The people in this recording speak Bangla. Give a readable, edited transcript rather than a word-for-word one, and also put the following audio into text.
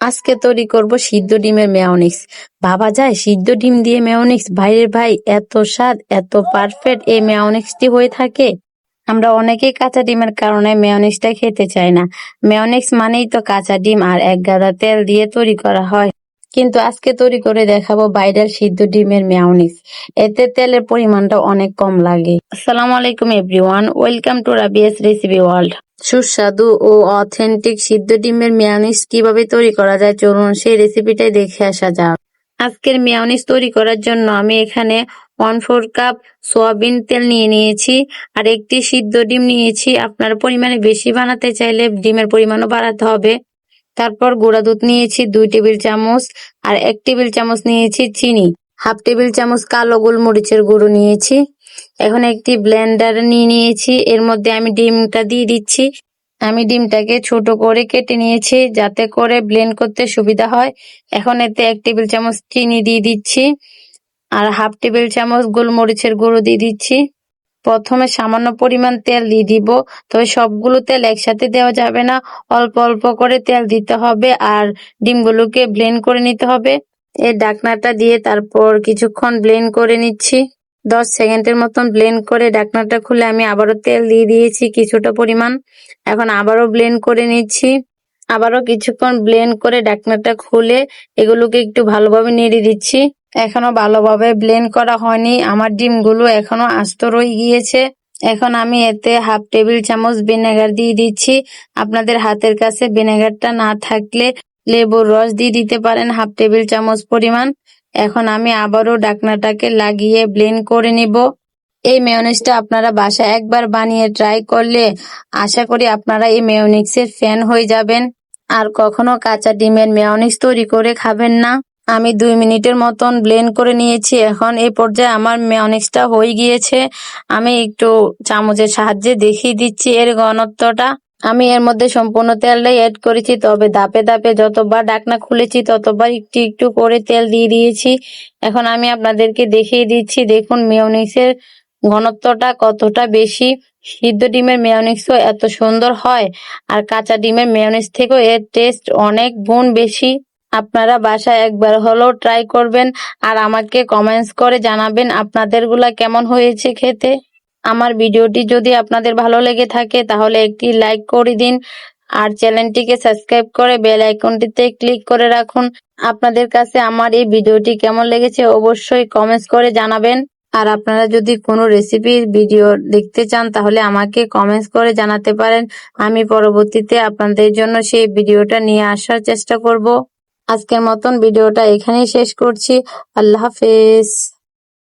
আজকে তৈরি করব সিদ্ধ ডিমের মেয়োনিজ। ভাবা যায় সিদ্ধ ডিম দিয়ে মেয়োনিজ? ভাইরে ভাই, এত স্বাদ, এত পারফেক্ট এই মেয়োনিজটি হয়ে থাকে। আমরা অনেকেই কাঁচা ডিমের কারণে মেয়োনিজটা খেতে চাই না। মেয়োনিজ মানেই তো কাঁচা ডিম আর এক গাদা তেল দিয়ে তৈরি করা হয়। কিন্তু আজকে তৈরি করে দেখাবো ভাইরাল সিদ্ধ ডিমের মেয়োনিজ। এতে তেলের পরিমাণটা অনেক কম লাগে। আসসালামু আলাইকুম everyone, welcome to Rabia's recipe world. সুস্বাদু ও অথেন্টিক সিদ্ধ ডিমের মেয়োনিজ কিভাবে তৈরি করা যায়, চলুন সেই রেসিপিটাই দেখে আসা যাক। আজকের মেয়োনিজ তৈরি করার জন্য আমি এখানে 1/4 কাপ সয়াবিন তেল নিয়ে নিয়েছি আর একটি সিদ্ধ ডিম নিয়েছি। আপনার পরিমাণে বেশি বানাতে চাইলে ডিমের পরিমাণও বাড়াতে হবে। তারপর গুঁড়া দুধ নিয়েছি 2 টেবিল চামচ আর 1 টেবিল চামচ নিয়েছি চিনি, হাফ টেবিল চামচ কালো গোলমরিচের গুঁড়ো নিয়েছি। এখন একটি ব্লেন্ডার নিয়ে নিয়েছি, এর মধ্যে আমি ডিমটা দিয়ে দিচ্ছি। আমি ডিমটাকে ছোট করে কেটে নিয়েছি যাতে করে ব্লেন্ড করতে সুবিধা হয়। এখন এতে 1 টেবিল চামচ চিনি দিয়ে দিচ্ছি আর হাফ টেবিল চামচ গোলমরিচের গুঁড়ো দিয়ে দিচ্ছি। প্রথমে সামান্য পরিমাণ তেল দিয়ে দিব, তবে সবগুলো তেল একসাথে দেওয়া যাবে না, অল্প অল্প করে তেল দিতে হবে আর ডিমগুলোকে ব্লেন্ড করে নিতে হবে। এই ঢাকনাটা দিয়ে তারপর কিছুক্ষণ ব্লেন্ড করে নিচ্ছি। 10 সেকেন্ডের মতন ব্লেন্ড করে ঢাকনাটা খুলে আমি আবারও তেল দিয়ে দিয়েছি কিছুটা পরিমাণ। এখন আবারও ব্লেন্ড করে নিচ্ছি। আবারও কিছুক্ষণ ব্লেন্ড করে ঢাকনাটা খুলে এগুলোকে একটু ভালোভাবে নেড়ে দিচ্ছি। এখনো ভালোভাবে ব্লেন্ড করা হয়নি, আমার ডিমগুলো এখনো আস্ত রয়ে গিয়েছে। এখন আমি এতে হাফ টেবিল চামচ ভিনেগার দিয়ে দিচ্ছি। আপনাদের হাতের কাছে ভিনেগারটা না থাকলে লেবুর রস দিয়ে দিতে পারেন হাফ টেবিল চামচ পরিমাণ। এখন আমি আবারও ঢাকনাটাকে লাগিয়ে ব্লেন্ড করে নিব। এই মেয়োনিজটা আপনারা বাসায় একবার বানিয়ে ট্রাই করলে আশা করি আপনারা এই মেয়োনিজের ফ্যান হয়ে যাবেন আর কখনো কাঁচা ডিমের মেয়োনিজ তৈরি করে খাবেন না। আমি 2 মিনিটের মতন ব্লেন্ড করে নিয়েছি। এখন এই পর্যায়ে আমার মেয়োনিজটা হয়ে গিয়েছে। আমি একটু চামচের সাহায্যে দেখিয়ে দিচ্ছি এর ঘনত্বটা। আমি এর মধ্যে সম্পূর্ণ তেলটাই অ্যাড করেছি, তবে ধাপে ধাপে যতবার ঢাকনা খুলেছি ততবার একটু একটু করে তেল দিয়ে দিয়েছি। এখন আমি আপনাদেরকে দেখিয়ে দিচ্ছি, দেখুন মেয়োনিজের ঘনত্বটা কতটা বেশি। সিদ্ধ ডিমের মেয়োনিজও এত সুন্দর হয় আর কাঁচা ডিমের মেয়োনিজ থেকেও এর টেস্ট অনেক গুণ বেশি। আপনারা বাসায় একবার হলেও ট্রাই করবেন আর আমাকে কমেন্টস করে জানাবেন আপনাদেরগুলা কেমন হয়েছে খেতে। আমার ভিডিওটি যদি আপনাদের ভালো লেগে থাকে তাহলে একটি লাইক করে দিন আর চ্যানেলটিকে সাবস্ক্রাইব করে বেল আইকনটিতে ক্লিক করে রাখুন। আপনাদের কাছে আমার এই ভিডিওটি কেমন লেগেছে অবশ্যই কমেন্টস করে জানাবেন। আর আপনারা যদি কোনো রেসিপির ভিডিও দেখতে চান তাহলে আমাকে কমেন্টস করে জানাতে পারেন। আমি পরবর্তীতে আপনাদের জন্য সেই ভিডিওটা নিয়ে আসার চেষ্টা করব। আজকের মতন ভিডিওটা এখানেই শেষ করছি। আল্লাহ হাফেজ।